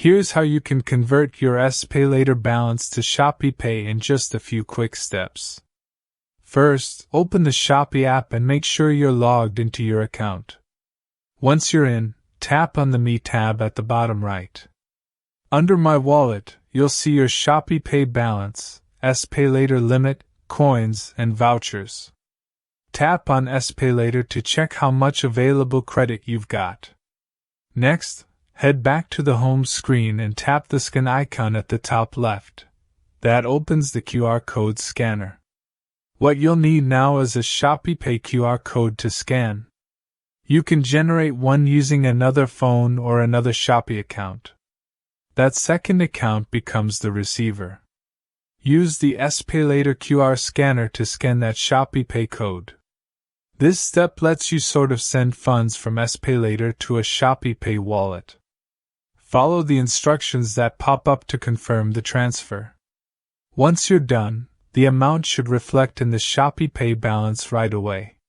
Here's how you can convert your SPayLater balance to ShopeePay in just a few quick steps. First, open the Shopee app and make sure you're logged into your account. Once you're in, tap on the Me tab at the bottom right. Under My Wallet, you'll see your ShopeePay balance, SPayLater limit, coins, and vouchers. Tap on SPayLater to check how much available credit you've got. Next, head back to the home screen and tap the scan icon at the top left. That opens the QR code scanner. What you'll need now is a ShopeePay QR code to scan. You can generate one using another phone or another Shopee account. That second account becomes the receiver. Use the SPayLater QR scanner to scan that ShopeePay code. This step lets you sort of send funds from SPayLater to a ShopeePay wallet. Follow the instructions that pop up to confirm the transfer. Once you're done, the amount should reflect in the ShopeePay balance right away.